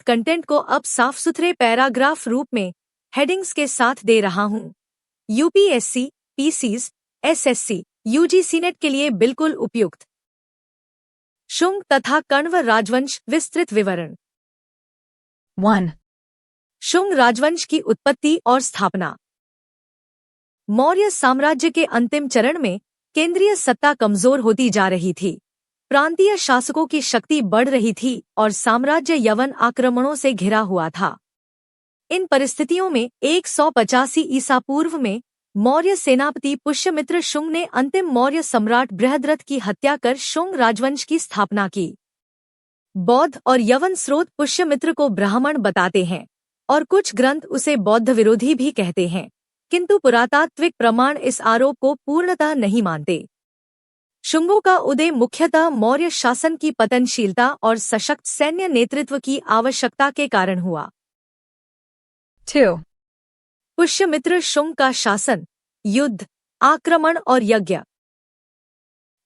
Content को अब साफ सुथरे पैराग्राफ रूप में हेडिंग्स के साथ दे रहा हूँ। UPSC, PCS, SSC, UGC NET के लिए बिल्कुल उपयुक्त। शुंग तथा कण्व राजवंश विस्तृत विवरण। 1. शुंग राजवंश की उत्पत्ति और स्थापना। मौर्य साम्राज्य के अंतिम चरण में केंद्रीय सत्ता कमजोर होती जा रही थी, प्रांतीय शासकों की शक्ति बढ़ रही थी और साम्राज्य यवन आक्रमणों से घिरा हुआ था। इन परिस्थितियों में 185 ईसा पूर्व में मौर्य सेनापति पुष्यमित्र शुंग ने अंतिम मौर्य सम्राट बृहद्रथ की हत्या कर शुंग राजवंश की स्थापना की। बौद्ध और यवन स्रोत पुष्यमित्र को ब्राह्मण बताते हैं और कुछ ग्रंथ उसे बौद्ध विरोधी भी कहते हैं, किंतु पुरातात्विक प्रमाण इस आरोप को पूर्णतः नहीं मानते। शुंगों का उदय मुख्यतः मौर्य शासन की पतनशीलता और सशक्त सैन्य नेतृत्व की आवश्यकता के कारण हुआ। 2. पुष्यमित्र शुंग का शासन, युद्ध, आक्रमण और यज्ञ।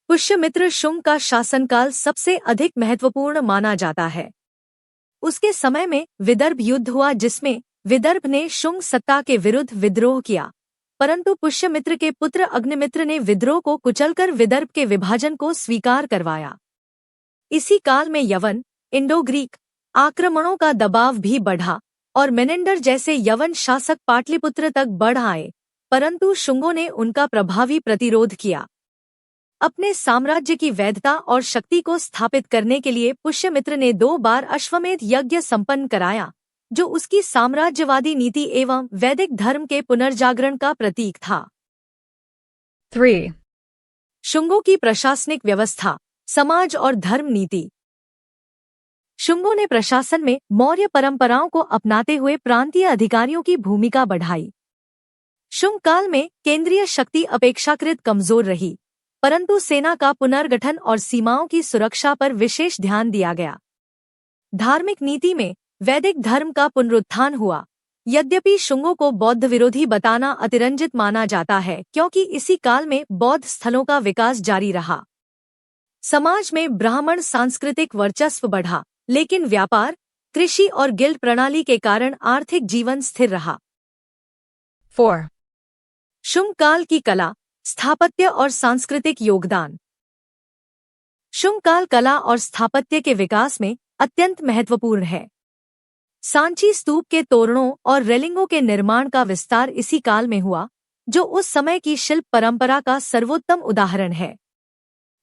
पुष्यमित्र शुंग का शासनकाल सबसे अधिक महत्वपूर्ण माना जाता है। उसके समय में विदर्भ युद्ध हुआ जिसमें विदर्भ ने शुंग सत्ता के विरुद्ध विद्रोह किया, परंतु पुष्यमित्र के पुत्र अग्निमित्र ने विद्रोह को कुचलकर विदर्भ के विभाजन को स्वीकार करवाया। इसी काल में यवन, इंडो ग्रीक आक्रमणों का दबाव भी बढ़ा और मेनेंडर जैसे यवन शासक पाटलिपुत्र तक बढ़ आए, परंतु शुंगों ने उनका प्रभावी प्रतिरोध किया। अपने साम्राज्य की वैधता और शक्ति को स्थापित करने के लिए पुष्यमित्र ने 2 बार अश्वमेध यज्ञ संपन्न कराया, जो उसकी साम्राज्यवादी नीति एवं वैदिक धर्म के पुनर्जागरण का प्रतीक था। 3. शुंगों की प्रशासनिक व्यवस्था, समाज और धर्म नीति। शुंगों ने प्रशासन में मौर्य परंपराओं को अपनाते हुए प्रांतीय अधिकारियों की भूमिका बढ़ाई। शुंग काल में केंद्रीय शक्ति अपेक्षाकृत कमजोर रही, परंतु सेना का पुनर्गठन और सीमाओं की सुरक्षा पर विशेष ध्यान दिया गया। धार्मिक नीति में वैदिक धर्म का पुनरुत्थान हुआ, यद्यपि शुंगों को बौद्ध विरोधी बताना अतिरंजित माना जाता है क्योंकि इसी काल में बौद्ध स्थलों का विकास जारी रहा। समाज में ब्राह्मण सांस्कृतिक वर्चस्व बढ़ा, लेकिन व्यापार, कृषि और गिल्ड प्रणाली के कारण आर्थिक जीवन स्थिर रहा। 4. शुंग काल की कला, स्थापत्य और सांस्कृतिक योगदान। शुंग काल कला और स्थापत्य के विकास में अत्यंत महत्वपूर्ण है। सांची स्तूप के तोरणों और रेलिंगों के निर्माण का विस्तार इसी काल में हुआ, जो उस समय की शिल्प परंपरा का सर्वोत्तम उदाहरण है।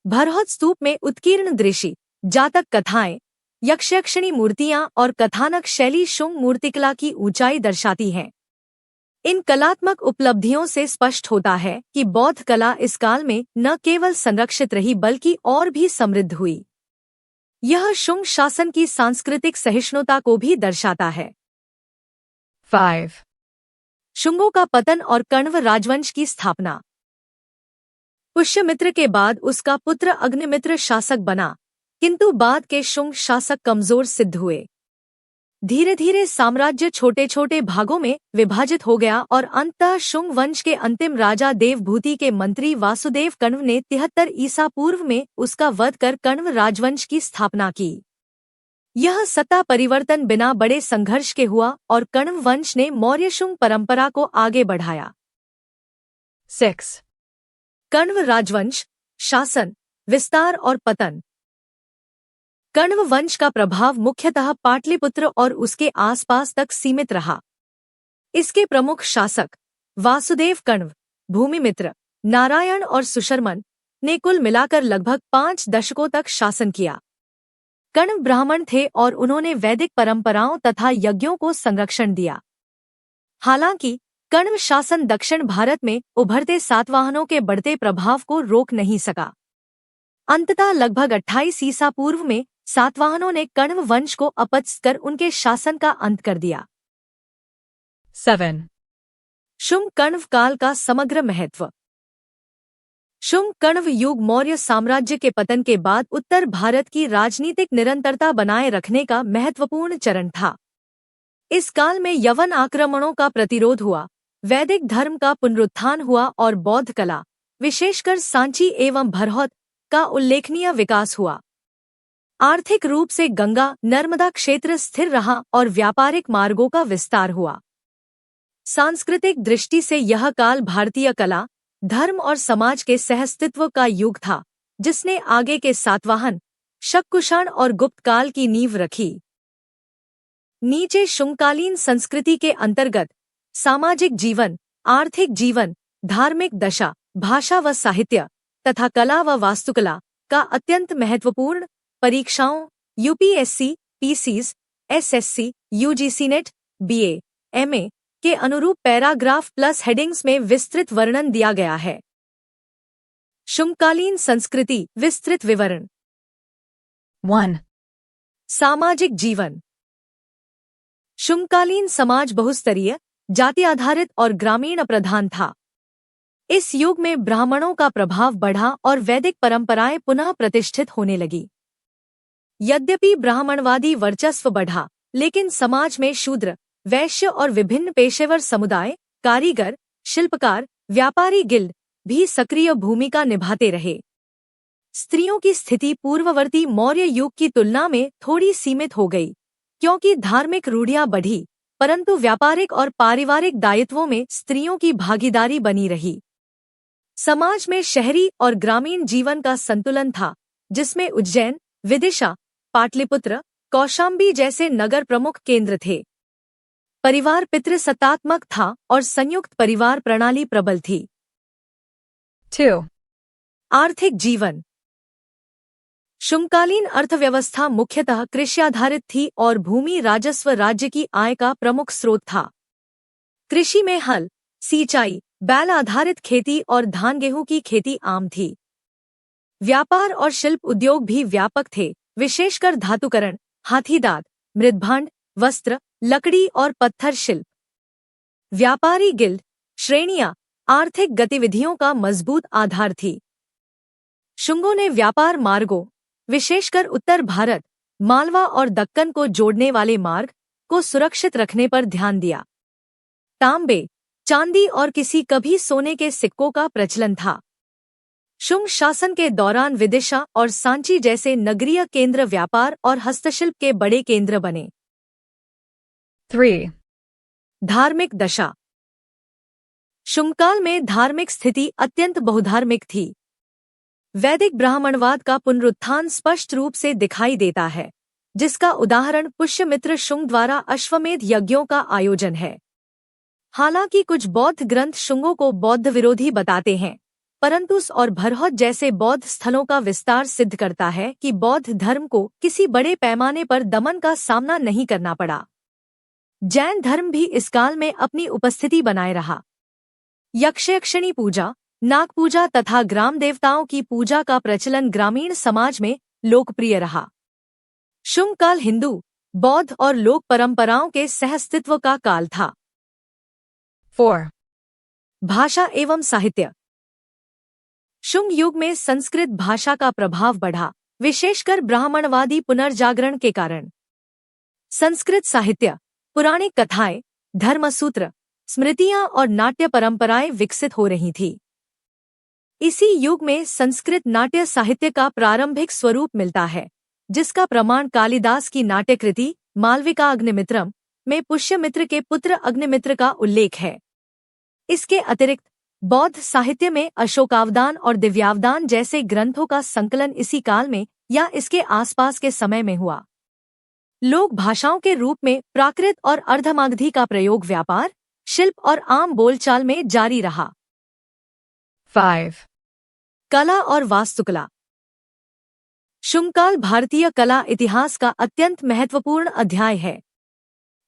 भरहौत स्तूप में उत्कीर्ण दृश्य, जातक कथाएं, यक्षयक्षिणी मूर्तियां और कथानक शैली शुंग मूर्तिकला की ऊंचाई दर्शाती हैं। इन कलात्मक उपलब्धियों से स्पष्ट होता है कि बौद्ध कला इस काल में न केवल संरक्षित रही बल्कि और भी समृद्ध हुई। यह शुंग शासन की सांस्कृतिक सहिष्णुता को भी दर्शाता है। 5. शुंगों का पतन और कण्व राजवंश की स्थापना। पुष्यमित्र के बाद उसका पुत्र अग्निमित्र शासक बना, किंतु बाद के शुंग शासक कमजोर सिद्ध हुए। धीरे धीरे साम्राज्य छोटे छोटे भागों में विभाजित हो गया और अंततः शुंग वंश के अंतिम राजा देवभूति के मंत्री वासुदेव कण्व ने 73 ईसा पूर्व में उसका वध कर कण्व राजवंश की स्थापना की। यह सत्ता परिवर्तन बिना बड़े संघर्ष के हुआ और कण्व वंश ने मौर्य शुंग परंपरा को आगे बढ़ाया। 6. कण्व राजवंश, शासन, विस्तार और पतन। कण्व वंश का प्रभाव मुख्यतः पाटलिपुत्र और उसके आसपास तक सीमित रहा। इसके प्रमुख शासक वासुदेव कण्व, भूमिमित्र, नारायण और सुशर्मन ने कुल मिलाकर लगभग 5 दशकों तक शासन किया। कण्व ब्राह्मण थे और उन्होंने वैदिक परंपराओं तथा यज्ञों को संरक्षण दिया। हालांकि कण्व शासन दक्षिण भारत में उभरते सातवाहनों के बढ़ते प्रभाव को रोक नहीं सका। अंततः लगभग 28 ईसा पूर्व में सातवाहनों ने कण्व वंश को अपदस्थ कर उनके शासन का अंत कर दिया। 7. शुंग कण्व काल का समग्र महत्व। शुंग कण्व युग मौर्य साम्राज्य के पतन के बाद उत्तर भारत की राजनीतिक निरंतरता बनाए रखने का महत्वपूर्ण चरण था। इस काल में यवन आक्रमणों का प्रतिरोध हुआ, वैदिक धर्म का पुनरुत्थान हुआ और बौद्ध कला, विशेषकर सांची एवं भरहौत, का उल्लेखनीय विकास हुआ। आर्थिक रूप से गंगा नर्मदा क्षेत्र स्थिर रहा और व्यापारिक मार्गों का विस्तार हुआ। सांस्कृतिक दृष्टि से यह काल भारतीय कला, धर्म और समाज के सहअस्तित्व का युग था, जिसने आगे के सातवाहन, शक और गुप्त काल की नींव रखी। नीचे शुंगकालीन संस्कृति के अंतर्गत सामाजिक जीवन, आर्थिक जीवन, धार्मिक दशा, भाषा व साहित्य तथा कला व वास्तुकला का अत्यंत महत्वपूर्ण परीक्षाओं UPSC, PCS, SSC, UGC NET, BA, MA के अनुरूप पैराग्राफ प्लस हेडिंग्स में विस्तृत वर्णन दिया गया है। शुंगकालीन संस्कृति विस्तृत विवरण। 1. सामाजिक जीवन। शुंगकालीन समाज बहुस्तरीय, जाति आधारित और ग्रामीण प्रधान था। इस युग में ब्राह्मणों का प्रभाव बढ़ा और वैदिक परंपराएं पुनः प्रतिष्ठित होने लगी। यद्यपि ब्राह्मणवादी वर्चस्व बढ़ा, लेकिन समाज में शूद्र, वैश्य और विभिन्न पेशेवर समुदाय, कारीगर, शिल्पकार, व्यापारी गिल्ड भी सक्रिय भूमिका निभाते रहे। स्त्रियों की स्थिति पूर्ववर्ती मौर्य युग की तुलना में थोड़ी सीमित हो गई, क्योंकि धार्मिक रूढ़ियां बढ़ी, परंतु व्यापारिक और पारिवारिक दायित्वों में स्त्रियों की भागीदारी बनी रही। समाज में शहरी और ग्रामीण जीवन का संतुलन था, जिसमें उज्जैन, विदिशा, पाटलिपुत्र, कौशाम्बी जैसे नगर प्रमुख केंद्र थे। परिवार पितृसत्तात्मक था और संयुक्त परिवार प्रणाली प्रबल थी। 2. आर्थिक जीवन। शुंगकालीन अर्थव्यवस्था मुख्यतः कृषि आधारित थी और भूमि राजस्व राज्य की आय का प्रमुख स्रोत था। कृषि में हल, सिंचाई, बैल आधारित खेती और धान गेहूं की खेती आम थी। व्यापार और शिल्प उद्योग भी व्यापक थे, विशेषकर धातुकरण, हाथीदांत, मृदभांड, वस्त्र, लकड़ी और पत्थर शिल्प। व्यापारी गिल्ड, श्रेणियां आर्थिक गतिविधियों का मजबूत आधार थी। शुंगों ने व्यापार मार्गों, विशेषकर उत्तर भारत, मालवा और दक्कन को जोड़ने वाले मार्ग को सुरक्षित रखने पर ध्यान दिया। तांबे, चांदी और किसी कभी सोने के सिक्कों का प्रचलन था। शुंग शासन के दौरान विदिशा और सांची जैसे नगरीय केंद्र व्यापार और हस्तशिल्प के बड़े केंद्र बने। 3. धार्मिक दशा। शुंगकाल में धार्मिक स्थिति अत्यंत बहुधार्मिक थी। वैदिक ब्राह्मणवाद का पुनरुत्थान स्पष्ट रूप से दिखाई देता है, जिसका उदाहरण पुष्यमित्र शुंग द्वारा अश्वमेध यज्ञों का आयोजन है। हालांकि कुछ बौद्ध ग्रंथ शुंगों को बौद्ध विरोधी बताते हैं, परंतु और भरहौत जैसे बौद्ध स्थलों का विस्तार सिद्ध करता है कि बौद्ध धर्म को किसी बड़े पैमाने पर दमन का सामना नहीं करना पड़ा। जैन धर्म भी इस काल में अपनी उपस्थिति बनाए रहा। यक्षयक्षिणी पूजा, नाग पूजा तथा ग्राम देवताओं की पूजा का प्रचलन ग्रामीण समाज में लोकप्रिय रहा। शुंग काल हिंदू, बौद्ध और लोक परंपराओं के सहअस्तित्व का काल था। 4. भाषा एवं साहित्य। शुंग युग में संस्कृत भाषा का प्रभाव बढ़ा, विशेषकर ब्राह्मणवादी पुनर्जागरण के कारण। संस्कृत साहित्य, पुराणिक कथाएं, धर्मसूत्र, स्मृतियां और नाट्य परंपराएं विकसित हो रही थी। इसी युग में संस्कृत नाट्य साहित्य का प्रारंभिक स्वरूप मिलता है, जिसका प्रमाण कालिदास की नाट्यकृति मालविका अग्निमित्रम में पुष्यमित्र के पुत्र अग्निमित्र का उल्लेख है। इसके अतिरिक्त बौद्ध साहित्य में अशोकावदान और दिव्यावदान जैसे ग्रंथों का संकलन इसी काल में या इसके आसपास के समय में हुआ। लोक भाषाओं के रूप में प्राकृत और अर्धमागधी का प्रयोग व्यापार, शिल्प और आम बोलचाल में जारी रहा। 5. कला और वास्तुकला। शुंगकाल भारतीय कला इतिहास का अत्यंत महत्वपूर्ण अध्याय है।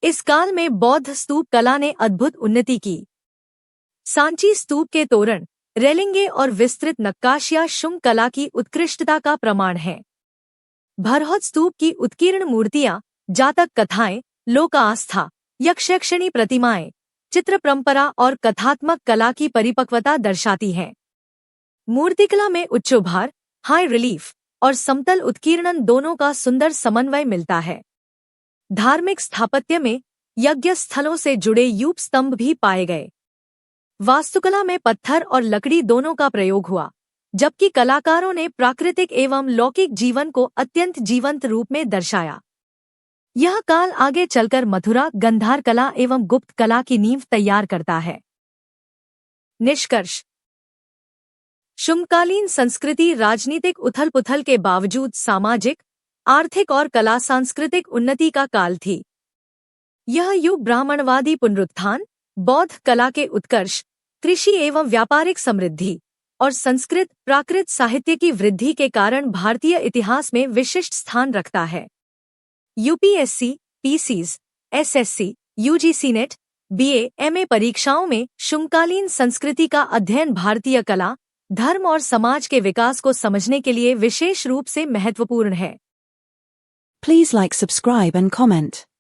इस काल में बौद्ध स्तूप कला ने अद्भुत उन्नति की। सांची स्तूप के तोरण, रेलिंगे और विस्तृत नक्काशियां शुंग कला की उत्कृष्टता का प्रमाण है। भरहौत स्तूप की उत्कीर्ण मूर्तियां, जातक कथाएं, लोक आस्था, यक्षयक्षिणी प्रतिमाएं, चित्र परंपरा और कथात्मक कला की परिपक्वता दर्शाती हैं। मूर्तिकला में उच्च उभार, हाई रिलीफ और समतल उत्कीर्णन दोनों का सुंदर समन्वय मिलता है। धार्मिक स्थापत्य में यज्ञ स्थलों से जुड़े यूप स्तंभ भी पाए गए। वास्तुकला में पत्थर और लकड़ी दोनों का प्रयोग हुआ, जबकि कलाकारों ने प्राकृतिक एवं लौकिक जीवन को अत्यंत जीवंत रूप में दर्शाया। यह काल आगे चलकर मथुरा गंधार कला एवं गुप्त कला की नींव तैयार करता है। निष्कर्ष: शुंगकालीन संस्कृति राजनीतिक उथल-पुथल के बावजूद सामाजिक, आर्थिक और कला सांस्कृतिक उन्नति का काल थी। यह युग ब्राह्मणवादी पुनरुत्थान, बौद्ध कला के उत्कर्ष, कृषि एवं व्यापारिक समृद्धि और संस्कृत प्राकृत साहित्य की वृद्धि के कारण भारतीय इतिहास में विशिष्ट स्थान रखता है। UPSC, PCS, SSC, UGC NET, BA, MA परीक्षाओं में शुंगकालीन संस्कृति का अध्ययन भारतीय कला, धर्म और समाज के विकास को समझने के लिए विशेष रूप से महत्वपूर्ण है। Please like, subscribe and comment.